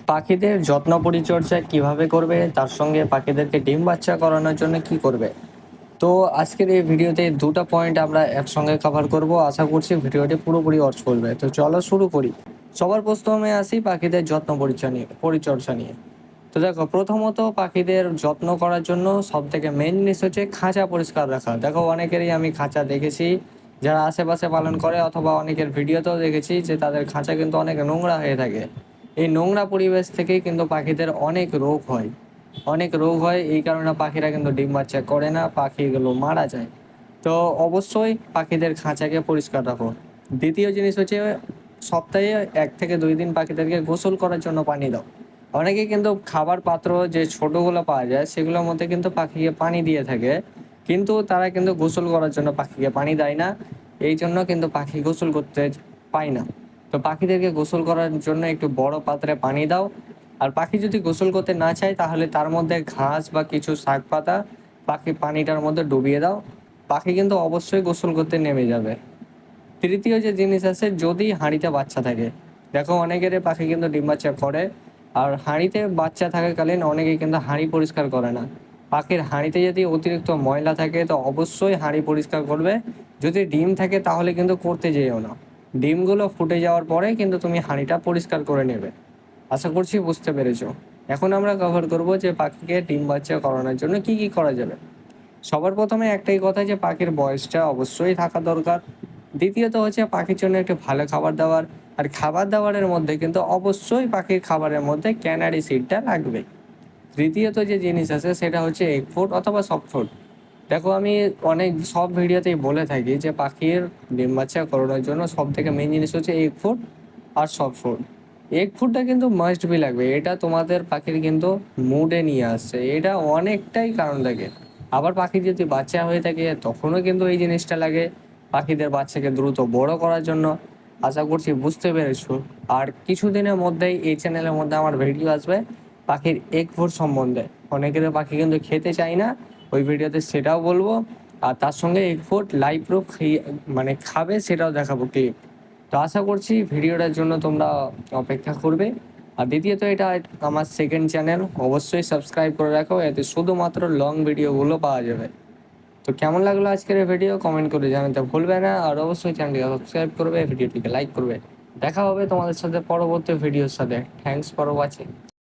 পাখিদের যত্ন পরিচর্যা কিভাবে করবে, তার সঙ্গে পাখিদেরকে ডিম বাচ্চা করানোর জন্য কি করবে। তো আজকের এই ভিডিওতে দুটো পয়েন্ট আমরা একসঙ্গে কভার করব। আশা করছি ভিডিওটি পুরোপুরি ওয়াচ করবে। তো চলো শুরু করি। সবার প্রথমে আসি পাখিদের যত্ন পরিচর্যা নিয়ে। তো দেখো, প্রথমত পাখিদের যত্ন করার জন্য সব থেকে মেন জিনিস হচ্ছে খাঁচা পরিষ্কার রাখা। দেখো, অনেকেরই আমি খাঁচা দেখেছি যারা আশেপাশে পালন করে, অথবা অনেকের ভিডিওতেও দেখেছি যে তাদের খাঁচা কিন্তু অনেক নোংরা হয়ে থাকে। এই নোংরা পরিবেশ থেকেই কিন্তু পাখিদের অনেক রোগ হয়। এই কারণে পাখিরা কিন্তু ডিম বাচ্চা করে না, পাখিগুলো মারা যায়। তো অবশ্যই পাখিদের খাঁচাকে পরিষ্কার রাখো। দ্বিতীয় জিনিস হচ্ছে সপ্তাহে 1 থেকে 2 দিন পাখিদেরকে গোসল করার জন্য পানি দাও। অনেকে কিন্তু খাবার পাত্র যে ছোটগুলো পাওয়া যায় সেগুলোর মধ্যে কিন্তু পাখিকে পানি দিয়ে থাকে, কিন্তু তারা কিন্তু গোসল করার জন্য পাখিকে পানি দেয় না। এই জন্য কিন্তু পাখি গোসল করতে পায় না। তো পাখিদেরকে গোসল করার জন্য একটু বড় পাত্রে পানি দাও। আর পাখি যদি গোসল করতে না চায় তাহলে তার মধ্যে ঘাস বা কিছু শাক পাতা পাখি পানিটার মধ্যে ডুবিয়ে দাও। পাখি কিন্তু অবশ্যই গোসল করতে নেমে যাবে। তৃতীয় যে জিনিস আছে, যদি হাঁড়িতে বাচ্চা থাকে, দেখো অনেকের পাখি কিন্তু ডিম বাচ্চা করে, আর হাঁড়িতে বাচ্চা থাকাকালীন অনেকেই কিন্তু হাঁড়ি পরিষ্কার করে না। পাখির হাঁড়িতে যদি অতিরিক্ত ময়লা থাকে তো অবশ্যই হাঁড়ি পরিষ্কার করবে। যদি ডিম থাকে তাহলে কিন্তু করতে যেও না। ডিমগুলো ফুটে যাওয়ার পরে কিন্তু তুমি হাঁড়িটা পরিষ্কার করে নেবে। আশা করছি বুঝতে পেরেছো। এখন আমরা কভার করব যে পাখিকে ডিম বাচ্চা করানোর জন্য কি কি করা যাবে। সবার প্রথমে একটাই কথা, যে পাখির বয়সটা অবশ্যই থাকা দরকার। দ্বিতীয়ত হচ্ছে পাখির জন্য একটু ভালো খাবার দাবার। আর খাবার দাবারের মধ্যে কিন্তু অবশ্যই পাখির খাবারের মধ্যে ক্যানারি সিডটা লাগবে। তৃতীয়ত যে জিনিস আছে সেটা হচ্ছে এগ ফুড অথবা সফট ফুড। দেখো, আমি অনেক সব ভিডিওতেই বলে থাকি যে পাখির ডিম বাচ্চা করানোর জন্য সব থেকে মেন জিনিস হচ্ছে এগ ফুড আর সফট ফুড। এগ ফুডটা কিন্তু মাস্ট বি লাগবে। এটা তোমাদের পাখির কিন্তু মুডে নিয়ে আসছে, এটা অনেকটাই কারণ লাগে। আবার পাখি যদি বাচ্চা হয়ে থাকে তখনও কিন্তু এই জিনিসটা লাগে, পাখিদের বাচ্চাকে দ্রুত বড় করার জন্য। আশা করছি বুঝতে পেরেছো। আর কিছুদিনের মধ্যেই এই চ্যানেলের মধ্যে আমার ভিডিও আসবে পাখির এগ ফুড সম্বন্ধে। অনেকের পাখি কিন্তু খেতে চায় না, ওই ভিডিওতে সেটাও বলবো। আর তার সঙ্গে এগ ফুড লাইভ প্রুফ মানে খাবে সেটাও দেখাবো ক্লিপ। তো আশা করছি ভিডিওটার জন্য তোমরা অপেক্ষা করবে। আর দ্বিতীয়ত, এটা আমার সেকেন্ড চ্যানেল, অবশ্যই সাবস্ক্রাইব করে রাখো, এতে শুধুমাত্র লং ভিডিওগুলো পাওয়া যাবে। তো কেমন লাগলো আজকের এই ভিডিও কমেন্ট করে জানাতে ভুলবে না। আর অবশ্যই চ্যানেলটিকে সাবস্ক্রাইব করবে, ভিডিওটিকে লাইক করবে। দেখা হবে তোমাদের সাথে পরবর্তী ভিডিওর সাথে। Thanks for watching.